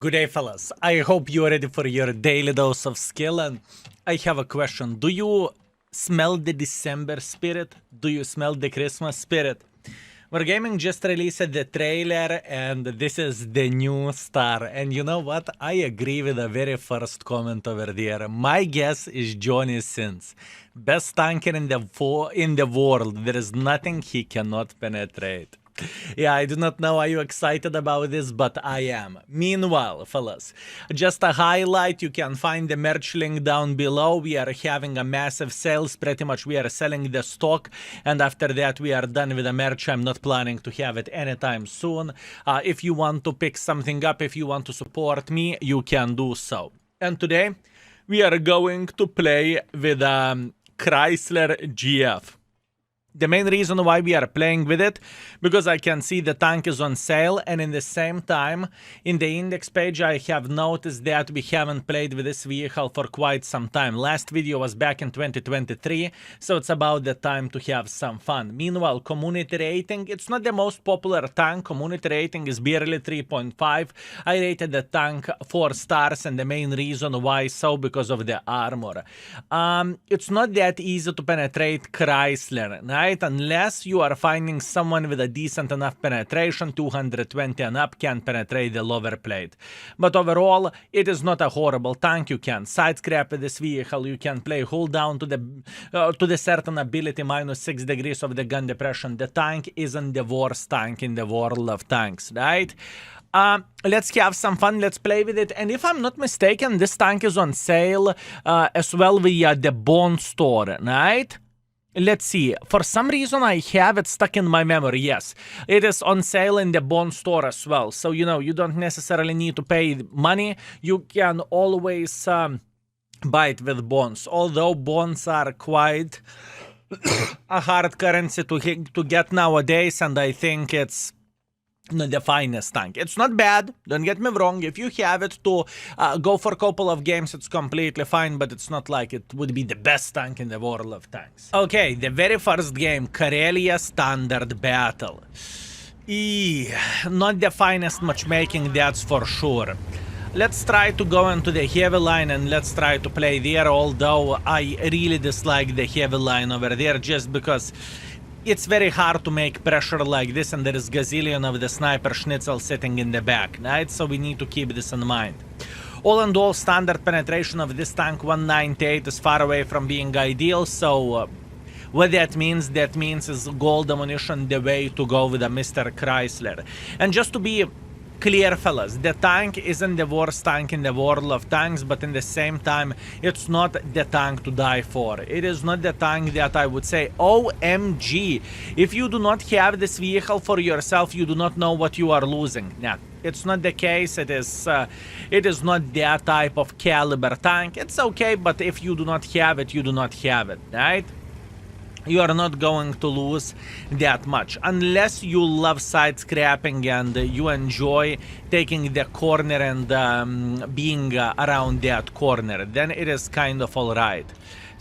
Good day, fellas. I hope you're ready for your daily dose of skill, and I have a question. Do you smell the December spirit? Do you smell the Christmas spirit? Wargaming just released the trailer, and this is the new star. And you know what? I agree with the very first comment over there. My guess is Johnny Sins. Best tanker in the world. There is nothing he cannot penetrate. Yeah, I do not know, are you excited about this, but I am. Meanwhile, fellas, just a highlight, you can find the merch link down below. We are having a massive sales, pretty much we are selling the stock, and after that we are done with the merch. I'm not planning to have it anytime soon. If you want to pick something up, if you want to support me, you can do so. And today, we are going to play with Chrysler GF. The main reason why we are playing with it, because I can see the tank is on sale, and in the same time, in the index page, I have noticed that we haven't played with this vehicle for quite some time. Last video was back in 2023, so it's about the time to have some fun. Meanwhile, community rating, it's not the most popular tank. Community rating is barely 3.5. I rated the tank 4 stars, and the main reason why so, because of the armor. It's not that easy to penetrate Chrysler, right? Unless you are finding someone with a decent enough penetration, 220 and up can penetrate the lower plate. But overall, it is not a horrible tank. You can side scrap with this vehicle, you can play hold down to the certain ability, -6 degrees of the gun depression. The tank isn't the worst tank in the world of tanks, right? Let's have some fun, let's play with it. And if I'm not mistaken, this tank is on sale as well via the Bond store, right? Let's see, for some reason I have it stuck in my memory. Yes, it is on sale in the Bond store as well. So, you know, you don't necessarily need to pay money. You can always buy it with bonds. Although bonds are quite a hard currency to get nowadays, and I think it's not the finest tank. It's not bad, don't get me wrong. If you have it to go for a couple of games, it's completely fine, but it's not like it would be the best tank in the world of tanks. Okay, the very first game, Karelia Standard Battle. Not the finest matchmaking, that's for sure. Let's try to go into the heavy line and let's try to play there, although I really dislike the heavy line over there just because it's very hard to make pressure like this, and there is gazillion of the sniper schnitzel sitting in the back, right? So we need to keep this in mind. All in all, standard penetration of this tank, 198, is far away from being ideal, so what that means is gold ammunition the way to go with a Mr. Chrysler. And just to be clear, fellas, the tank isn't the worst tank in the world of tanks, but in the same time, it's not the tank to die for. It is not the tank that I would say, OMG, if you do not have this vehicle for yourself, you do not know what you are losing. Nah, it's not the case. It is not that type of caliber tank. It's okay, but if you do not have it, you do not have it, right? You are not going to lose that much unless you love side scrapping and you enjoy taking the corner and being around that corner. Then it is kind of alright.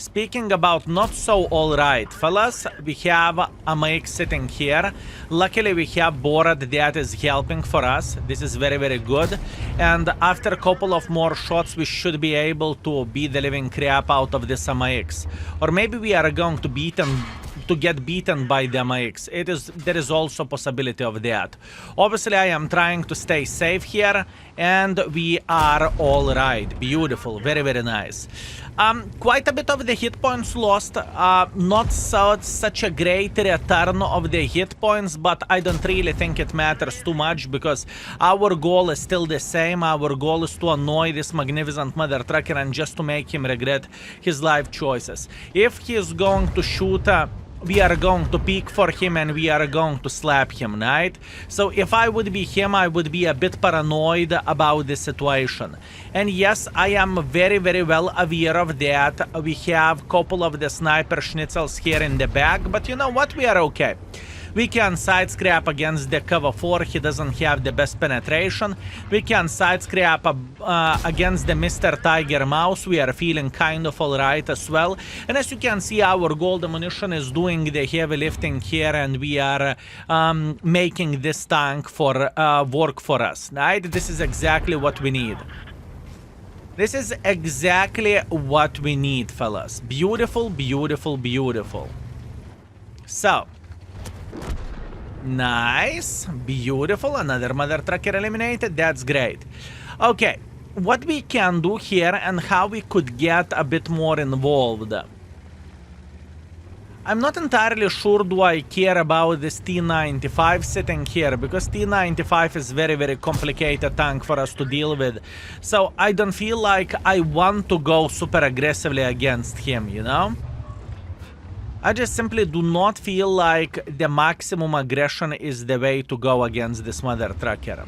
Speaking about not so alright, fellas, we have a mic sitting here. Luckily, we have Borat that is helping for us. This is very, very good. And after a couple of more shots, we should be able to beat the living crap out of this MX. Or maybe we are going to get beaten by the MX. There is also a possibility of that. Obviously, I am trying to stay safe here, and we are all right. Beautiful, very, very nice. Quite a bit of the hit points lost. Not such a great return of the hit points, but I don't really think it matters too much because our goal is still the same. Our goal is to annoy this magnificent mother trucker and just to make him regret his life choices. If he is going to shoot we are going to peek for him and we are going to slap him, right? So if I would be him, I would be a bit paranoid about the situation. And yes, I am very, very well aware of that. We have a couple of the sniper schnitzels here in the back, but you know what? We are okay. We can side scrap against the cover 4. He doesn't have the best penetration. We can side scrap against the Mr. Tiger Mouse. We are feeling kind of alright as well. And as you can see, our gold ammunition is doing the heavy lifting here, and we are making this tank for work for us. Right? This is exactly what we need. This is exactly what we need, fellas. Beautiful, beautiful, beautiful. So, nice, beautiful. Another mother trucker eliminated. That's great. Okay, what we can do here and how we could get a bit more involved. I'm not entirely sure do I care about this T95 sitting here, because T95 is very, very complicated tank for us to deal with. So I don't feel like I want to go super aggressively against him, you know? I just simply do not feel like the maximum aggression is the way to go against this mother trucker.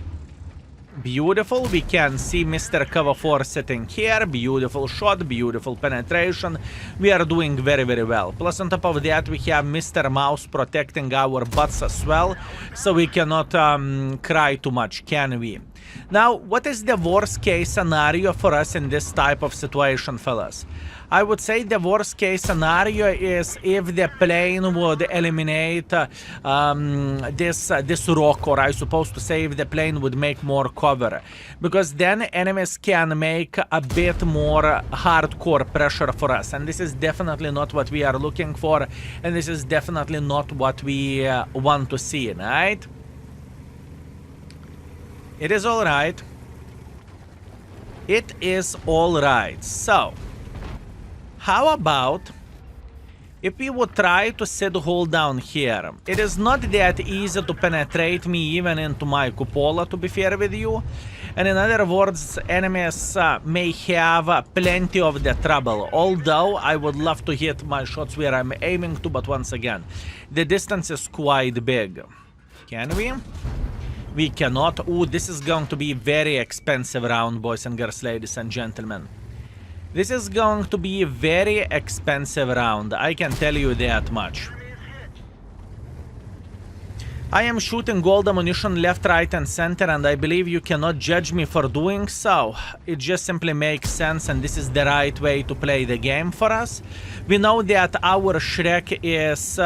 Beautiful. We can see Mr. Cover 4 sitting here. Beautiful shot, beautiful penetration. We are doing very, very well. Plus, on top of that, we have Mr. Mouse protecting our butts as well. So we cannot cry too much, can we? Now, what is the worst case scenario for us in this type of situation, fellas? I would say the worst case scenario is if the plane would eliminate this rock, or I suppose to say if the plane would make more cover. Because then enemies can make a bit more hardcore pressure for us. And this is definitely not what we are looking for. And this is definitely not what we want to see, right? It is alright. It is alright. So, how about if we would try to sit hold down here? It is not that easy to penetrate me even into my cupola, to be fair with you. And in other words, enemies may have plenty of the trouble. Although I would love to hit my shots where I'm aiming to, but once again, the distance is quite big. Can we? We cannot. Ooh, this is going to be a very expensive round, boys and girls, ladies and gentlemen. This is going to be a very expensive round, I can tell you that much. I am shooting gold ammunition left, right and center, and I believe you cannot judge me for doing so. It just simply makes sense, and this is the right way to play the game for us. We know that our Shrek is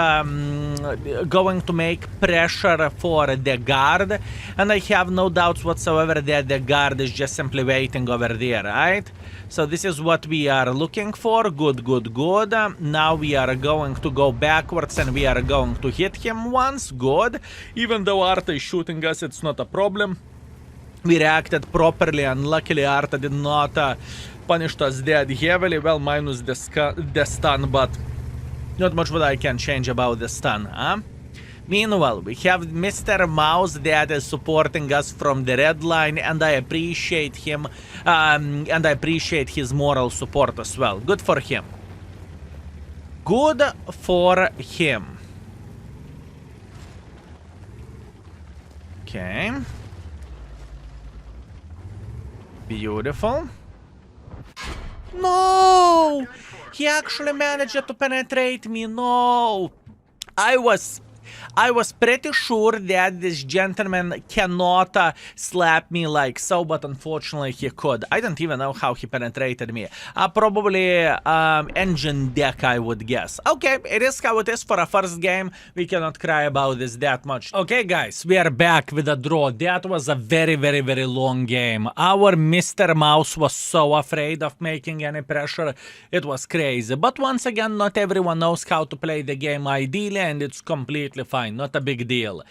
going to make pressure for the guard, and I have no doubts whatsoever that the guard is just simply waiting over there, right? So this is what we are looking for. Good, good, good. Now we are going to go backwards and we are going to hit him once. Good. Even though Arta is shooting us, it's not a problem. We reacted properly, and luckily Arta did not punish us that heavily. Well, minus the stun, but not much what I can change about the stun, huh? Meanwhile, we have Mr. Mouse that is supporting us from the red line, and I appreciate him, and I appreciate his moral support as well. Good for him. Good for him. Okay. Beautiful. No! He actually managed to penetrate me. No! I was pretty sure that this gentleman cannot slap me like so, but unfortunately he could. I don't even know how he penetrated me. Probably engine deck, I would guess. Okay, it is how it is for a first game. We cannot cry about this that much. Okay, guys, we are back with a draw. That was a very, very, very long game. Our Mr. Mouse was so afraid of making any pressure. It was crazy. But once again, not everyone knows how to play the game ideally, and it's completely fine. Not a big deal.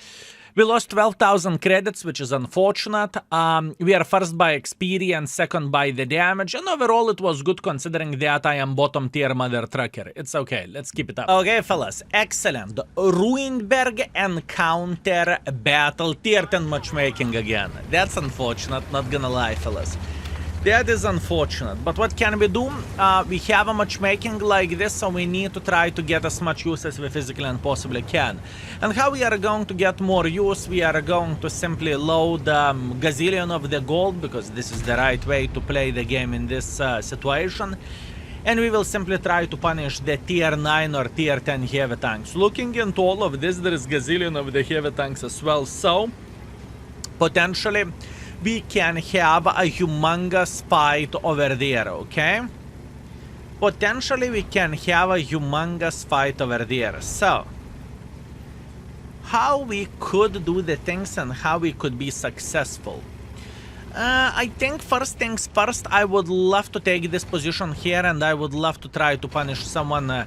We lost 12,000 credits, which is unfortunate. We are first by experience, second by the damage, and overall it was good considering that I am bottom tier mother trucker. It's okay, let's keep it up. Okay, fellas, excellent. Ruinberg encounter battle, tier 10 matchmaking again. That's unfortunate, not gonna lie, fellas. That is unfortunate, but what can we do? We have a matchmaking like this, so we need to try to get as much use as we physically and possibly can. And how we are going to get more use? We are going to simply load gazillion of the gold, because this is the right way to play the game in this situation. And we will simply try to punish the tier 9 or tier 10 heavy tanks. Looking into all of this, there is gazillion of the heavy tanks as well. So, potentially, we can have a humongous fight over there, okay? Potentially, we can have a humongous fight over there. So, how we could do the things and how we could be successful. I think first things first, I would love to take this position here and I would love to try to punish someone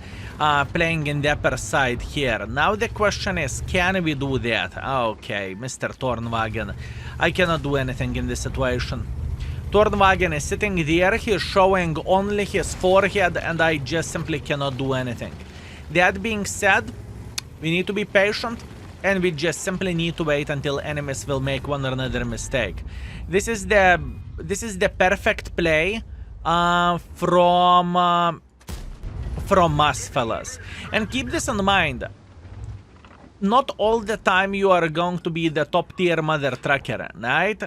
playing in the upper side here. Now the question is, can we do that? Okay, Mr. Tornwagen, I cannot do anything in this situation. Tornwagen is sitting there, he's showing only his forehead and I just simply cannot do anything. That being said, we need to be patient. And we just simply need to wait until enemies will make one or another mistake. This is the perfect play from us, fellas. And keep this in mind. Not all the time you are going to be the top tier mother trucker, right?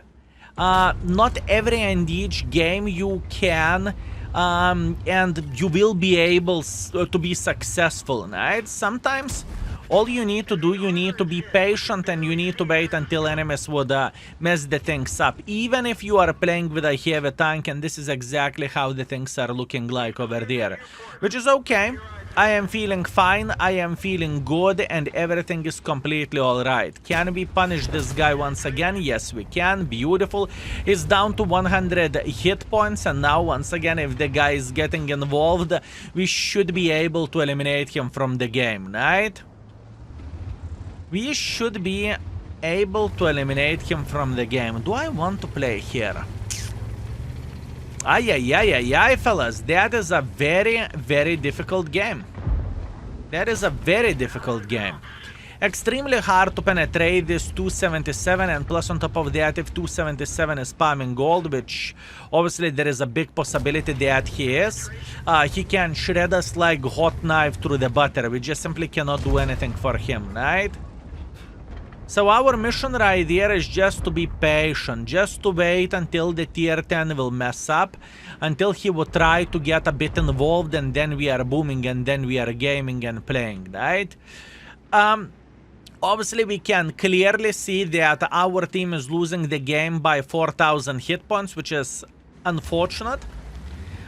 Not every and each game you can and you will be able to be successful, right? Sometimes all you need to do, you need to be patient and you need to wait until enemies would mess the things up. Even if you are playing with a heavy tank, and this is exactly how the things are looking like over there. Which is okay. I am feeling fine, I am feeling good, and everything is completely alright. Can we punish this guy once again? Yes, we can. Beautiful. He's down to 100 hit points, and now once again, if the guy is getting involved, we should be able to eliminate him from the game, right? We should be able to eliminate him from the game. Do I want to play here? Ay, fellas. That is a very, very difficult game. That is a very difficult game. Extremely hard to penetrate this 277, and plus on top of that, if 277 is spamming gold, which obviously there is a big possibility that he is, he can shred us like hot knife through the butter. We just simply cannot do anything for him, right? So our mission right here is just to be patient, just to wait until the tier 10 will mess up, until he will try to get a bit involved, and then we are booming, and then we are gaming and playing, right? Obviously we can clearly see that our team is losing the game by 4,000 hit points, which is unfortunate.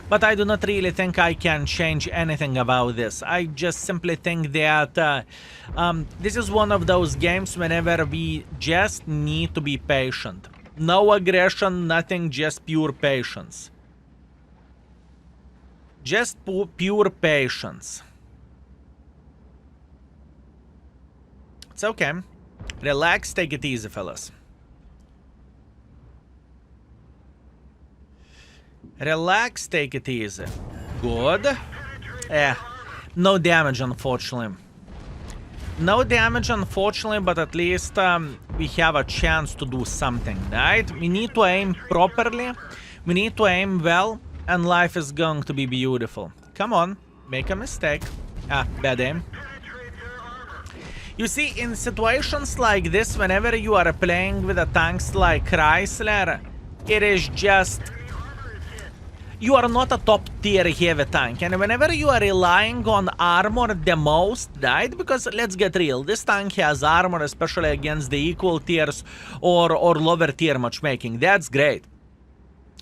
But I do not really think I can change anything about this. I just simply think that this is one of those games whenever we just need to be patient. No aggression, nothing, just pure patience. Just pure patience. It's okay. Relax, take it easy, fellas. Relax, take it easy. Good. No damage, unfortunately. No damage, unfortunately, but at least we have a chance to do something, right? We need to aim properly. We need to aim well, and life is going to be beautiful. Come on, make a mistake. Bad aim. You see, in situations like this, whenever you are playing with a tanks like Chrysler, it is just... You are not a top tier heavy tank, and whenever you are relying on armor the most, right? Because let's get real, this tank has armor, especially against the equal tiers or lower tier matchmaking. That's great.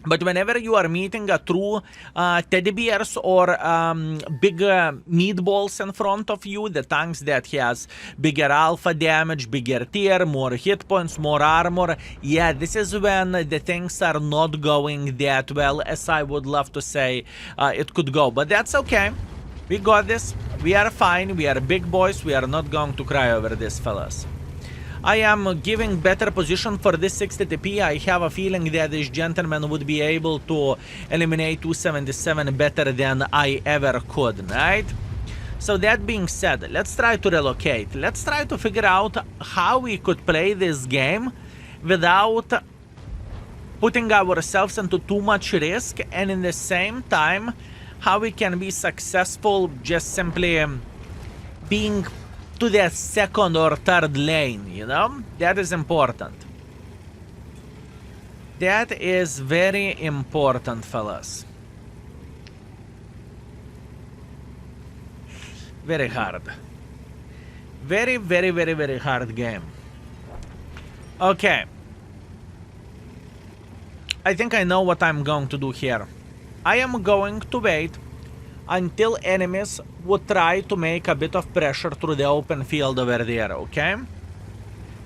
But whenever you are meeting a true teddy bears or big meatballs in front of you, the tanks that has bigger alpha damage, bigger tier, more hit points, more armor, yeah, this is when the things are not going that well as I would love to say it could go. But that's okay. We got this. We are fine. We are big boys. We are not going to cry over this, fellas. I am giving better position for this 60 TP. I have a feeling that this gentleman would be able to eliminate 277 better than I ever could, right? So that being said, let's try to relocate. Let's try to figure out how we could play this game without putting ourselves into too much risk, and in the same time, how we can be successful just simply being to the second or third lane, you know? That is important. That is very important, fellas. Very hard. Very, very, very, very hard game. Okay. I think I know what I'm going to do here. I am going to wait until enemies would try to make a bit of pressure through the open field over there, okay?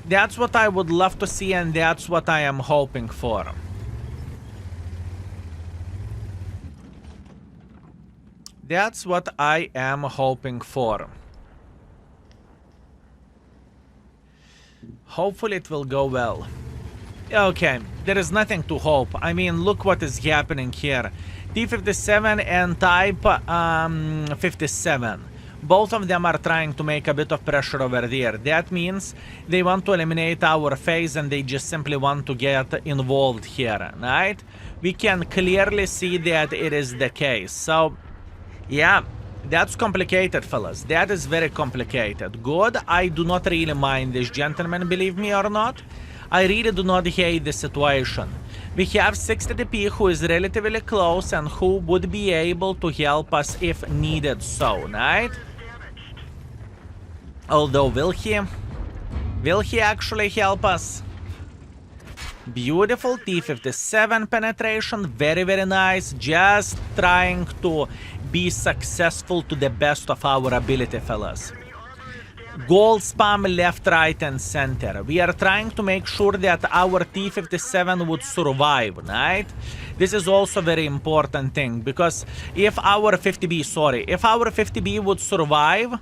That's what I would love to see, and that's what I am hoping for. That's what I am hoping for. Hopefully it will go well. Okay, there is nothing to hope. I mean, look what is happening here. T-57 and Type 57. Both of them are trying to make a bit of pressure over there. That means they want to eliminate our phase and they just simply want to get involved here, right? We can clearly see that it is the case. So, yeah, that's complicated, fellas. That is very complicated. Good, I do not really mind this, gentlemen, believe me or not. I really do not hate the situation. We have 60DP who is relatively close and who would be able to help us if needed so, right? Although, will he? Will he actually help us? Beautiful T-57 penetration, very, very nice. Just trying to be successful to the best of our ability, fellas. Goal spam left, right, and center. We are trying to make sure that our T-57 would survive, right? This is also a very important thing, because if our 50B would survive,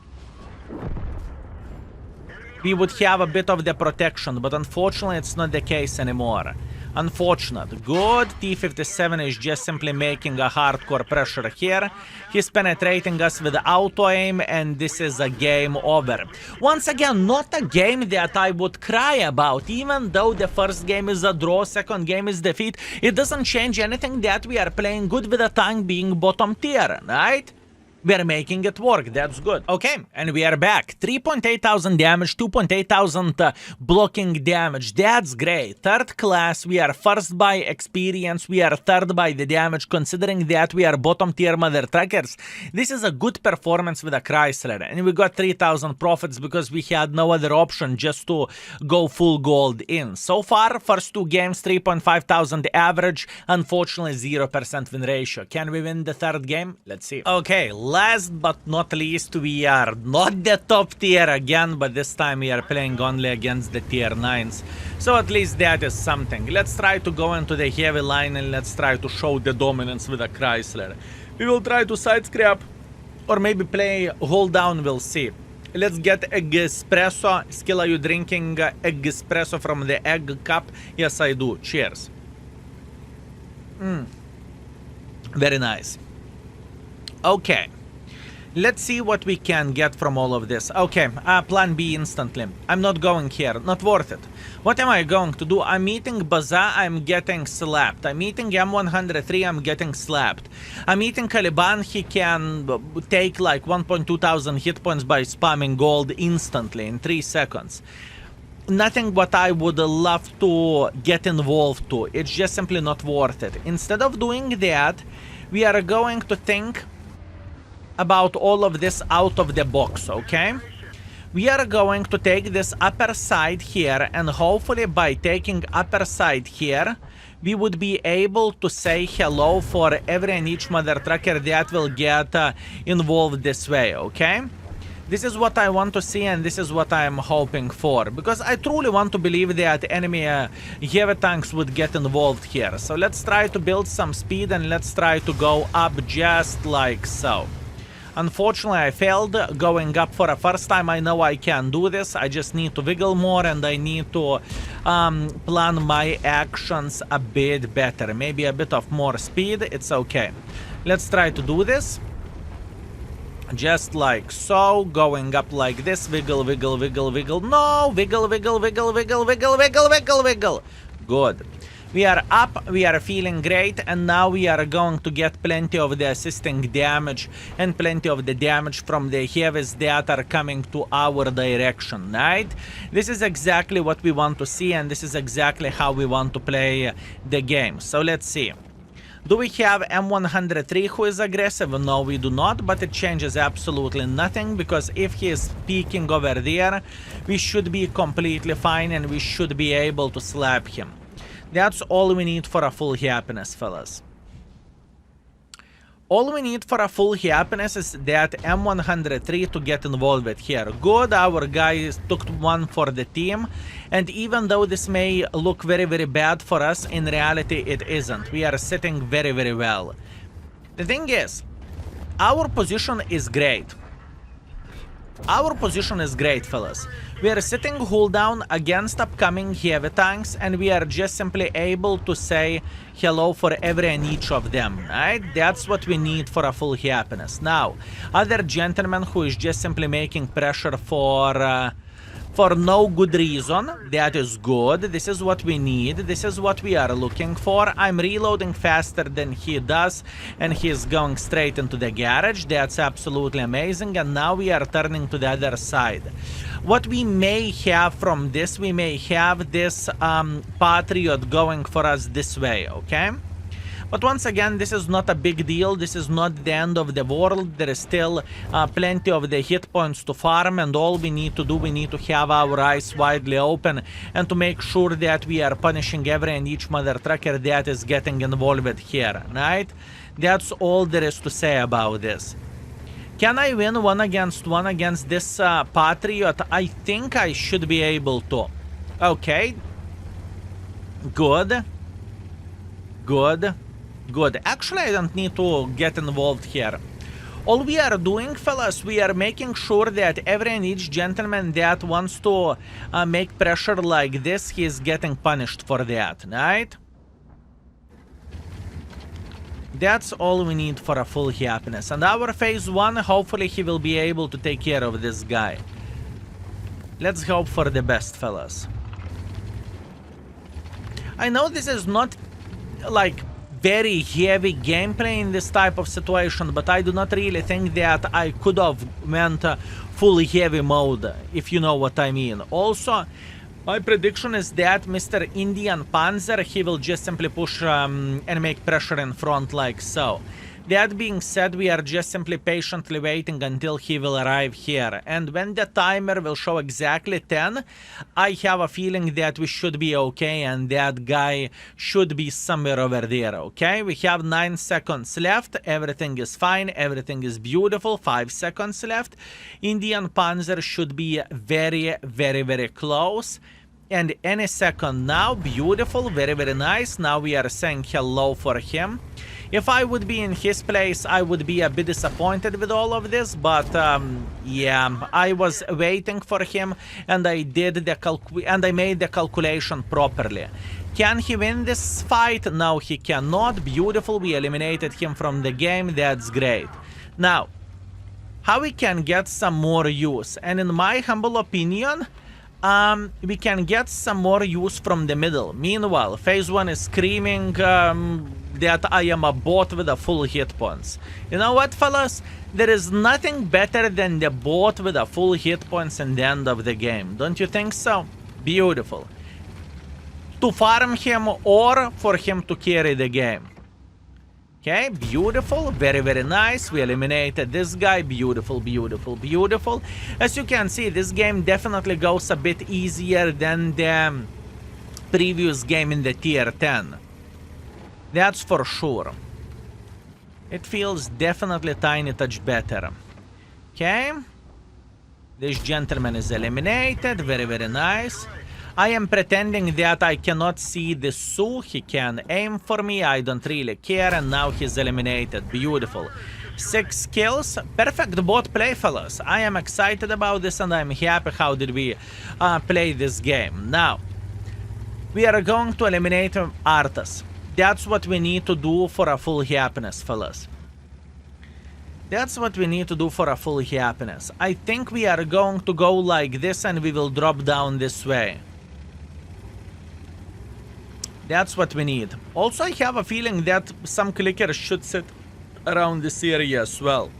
we would have a bit of the protection, but unfortunately it's not the case anymore. Unfortunate. Good. T-57 is just simply making a hardcore pressure here. He's penetrating us with auto-aim, and this is a game over. Once again, not a game that I would cry about, even though the first game is a draw, second game is defeat. It doesn't change anything that we are playing good with the tank being bottom tier, right? We are making it work, that's good. Okay, and we are back. 3.8 thousand damage, 2.8 thousand blocking damage, that's great. Third class, we are first by experience, we are third by the damage, considering that we are bottom tier mother truckers. This is a good performance with a Chrysler, and we got 3,000 profits because we had no other option just to go full gold in. So far, first two games, 3.5 thousand average, unfortunately 0% win ratio. Can we win the third game? Let's see. Okay, last but not least, we are not the top tier again, but this time we are playing only against the tier 9s. So at least that is something. Let's try to go into the heavy line and let's try to show the dominance with a Chrysler. We will try to side scrap or maybe play hold down, we'll see. Let's get egg espresso. Skill, are you drinking egg espresso from the egg cup? Yes, I do. Cheers. Very nice. Okay. Let's see what we can get from all of this. Okay, plan B instantly. I'm not going here, not worth it. What am I going to do? I'm eating Baza, I'm getting slapped. I'm eating M103, I'm getting slapped. I'm eating Caliban, he can take like 1.2 thousand hit points by spamming gold instantly in 3 seconds. Nothing what I would love to get involved to. It's just simply not worth it. Instead of doing that, we are going to think about all of this out of the box, okay? We are going to take this upper side here, and hopefully by taking upper side here, we would be able to say hello for every and each mother trucker that will get involved this way, okay? This is what I want to see, and this is what I am hoping for, because I truly want to believe that enemy heavy tanks would get involved here. So let's try to build some speed and let's try to go up just like so. Unfortunately, I failed going up for a first time. I know I can do this. I just need to wiggle more and I need to plan my actions a bit better. Maybe a bit of more speed. It's okay. Let's try to do this. Just like so. Going up like this. Wiggle, wiggle, wiggle, wiggle. No! Wiggle, wiggle, wiggle, wiggle, wiggle, wiggle, wiggle, wiggle. Good. We are up, we are feeling great, and now we are going to get plenty of the assisting damage and plenty of the damage from the heavies that are coming to our direction, right? This is exactly what we want to see, and this is exactly how we want to play the game. So let's see. Do we have M103 who is aggressive? No, we do not, but it changes absolutely nothing, because if he is peeking over there, we should be completely fine and we should be able to slap him. That's all we need for a full happiness, fellas. All we need for a full happiness is that M103 to get involved here. Good, our guy took one for the team. And even though this may look very, very bad for us, in reality it isn't. We are sitting very, very well. The thing is, our position is great. Our position is great, fellas. We are sitting hold down against upcoming heavy tanks, and we are just simply able to say hello for every and each of them, right? That's what we need for a full happiness. Now, other gentleman who is just simply making pressure for no good reason, that is good. This is what we need. This is what we are looking for. I'm reloading faster than he does, and he is going straight into the garage. That's absolutely amazing. And now we are turning to the other side. What we may have from this, we may have this Patriot going for us this way, okay? But once again, this is not a big deal. This is not the end of the world. There is still plenty of the hit points to farm, and all we need to do, we need to have our eyes widely open and to make sure that we are punishing every and each mother trucker that is getting involved here, right? That's all there is to say about this. Can I win one against this Patriot? I think I should be able to. Okay. Good. Good. Good. Actually, I don't need to get involved here. All we are doing, fellas, we are making sure that every and each gentleman that wants to make pressure like this, he is getting punished for that, right? That's all we need for a full happiness. And our phase 1, hopefully he will be able to take care of this guy. Let's hope for the best, fellas. I know this is not, like, very heavy gameplay in this type of situation, but I do not really think that I could have went fully heavy mode, if you know what I mean. Also, my prediction is that Mr. Indian Panzer, he will just simply push and make pressure in front like so. That being said, we are just simply patiently waiting until he will arrive here. And when the timer will show exactly 10, I have a feeling that we should be okay and that guy should be somewhere over there, okay? We have 9 seconds left. Everything is fine. Everything is beautiful. 5 seconds left. Indian Panzer should be very, very, very close. And any second now, beautiful, very, very nice. Now we are saying hello for him. If I would be in his place, I would be a bit disappointed with all of this, but yeah, I was waiting for him, and I did the made the calculation properly. Can he win this fight? No, he cannot. Beautiful, we eliminated him from the game. That's great. Now, how we can get some more use? And in my humble opinion, we can get some more use from the middle. Meanwhile, phase 1 is screaming that I am a bot with a full hit points. You know what, fellas? There is nothing better than the bot with a full hit points in the end of the game. Don't you think so? Beautiful. To farm him or for him to carry the game. Okay, beautiful, very, very nice. We eliminated this guy. Beautiful, beautiful, beautiful. As you can see, this game definitely goes a bit easier than the previous game in the tier 10. That's for sure. It feels definitely tiny touch better. Okay. This gentleman is eliminated. Very, very nice. I am pretending that I cannot see the Sioux. He can aim for me. I don't really care. And now he's eliminated. Beautiful. 6 kills. Perfect bot play, fellas. I am excited about this and I'm happy how did we play this game. Now, we are going to eliminate Arthas. That's what we need to do for a full happiness, fellas. That's what we need to do for a full happiness. I think we are going to go like this and we will drop down this way. That's what we need. Also, I have a feeling that some clickers should sit around this area as well.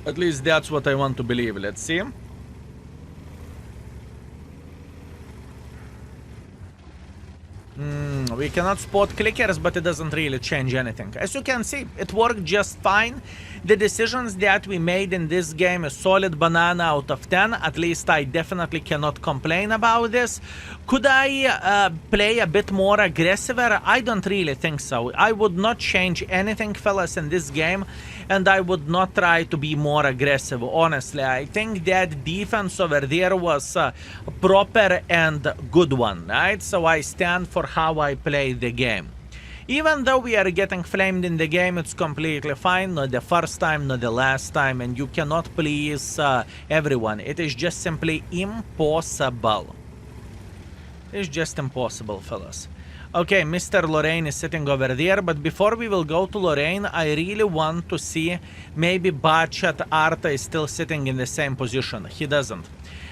At least that's what I want to believe. Let's see. We cannot spot clickers, but it doesn't really change anything. As you can see, it worked just fine. The decisions that we made in this game is solid banana out of 10. At least I definitely cannot complain about this. Could I play a bit more aggressiver? I don't really think so. I would not change anything, fellas, in this game, and I would not try to be more aggressive, honestly. I think that defense over there was a proper and good one, right? So I stand for how I play the game. Even though we are getting flamed in the game, it's completely fine. Not the first time, not the last time, and you cannot please everyone. It is just simply impossible. It's just impossible, fellas. Okay, Mr. Lorraine is sitting over there, but before we will go to Lorraine, I really want to see maybe Bachat Arta is still sitting in the same position. He doesn't.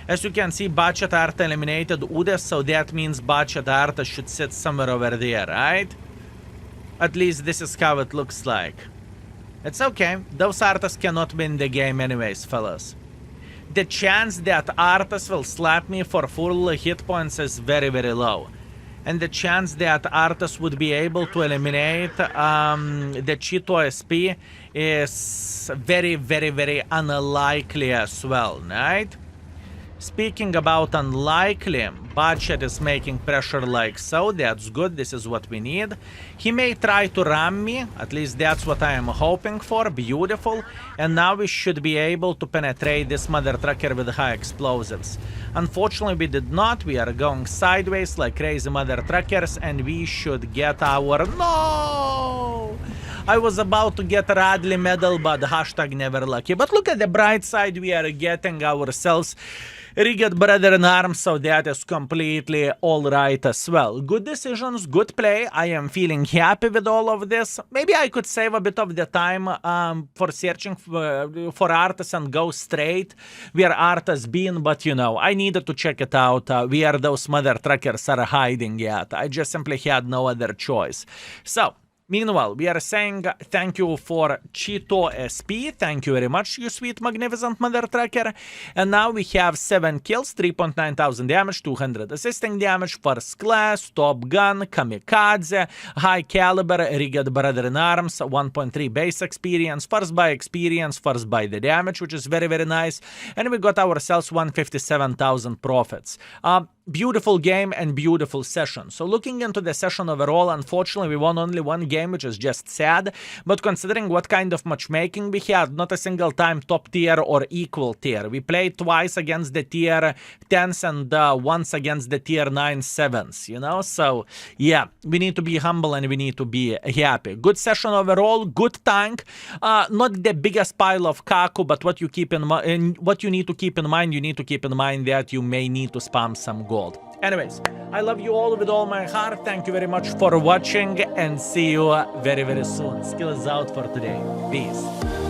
As you can see, Bachat Arta eliminated Ude, so that means Bachat Arta should sit somewhere over there, right? At least this is how it looks like. It's okay. Those Artas cannot win the game anyways, fellas. The chance that Artas will slap me for full hit points is very, very low. And the chance that Artas would be able to eliminate the Cheeto SP is very, very, very unlikely as well, right? Speaking about unlikely, Bachat is making pressure like so. That's good. This is what we need. He may try to ram me. At least that's what I am hoping for. Beautiful. And now we should be able to penetrate this mother trucker with high explosives. Unfortunately, we did not. We are going sideways like crazy mother truckers, and we should get our... No! I was about to get Radley medal, but hashtag never lucky. But look at the bright side. We are getting ourselves Rigged Brother in Arms, so that is completely alright as well. Good decisions, good play. I am feeling happy with all of this. Maybe I could save a bit of the time for searching for Artas and go straight where Artas been, but you know, I needed to check it out where those mother truckers are hiding at. I just simply had no other choice. So, meanwhile, we are saying thank you for Cheeto SP. Thank you very much, you sweet, magnificent mother trucker. And now we have 7 kills, 3.9 thousand damage, 200 assisting damage, first class, top gun, kamikaze, high caliber, rigged brother in arms, 1.3 base experience, first by experience, first by the damage, which is very, very nice. And we got ourselves 157,000 profits. Beautiful game and beautiful session. So looking into the session overall, unfortunately we won only one game, which is just sad, but considering what kind of matchmaking we had, not a single time top tier or equal tier. We played twice against the tier 10s and once against the tier 9 7s, you know, so yeah, we need to be humble and we need to be happy. Good session overall, good tank, not the biggest pile of Kaku, but what you keep in mind, what you need to keep in mind, that you may need to spam some gold. Anyways, I love you all with all my heart. Thank you very much for watching and see you very, very soon. Skill is out for today. Peace.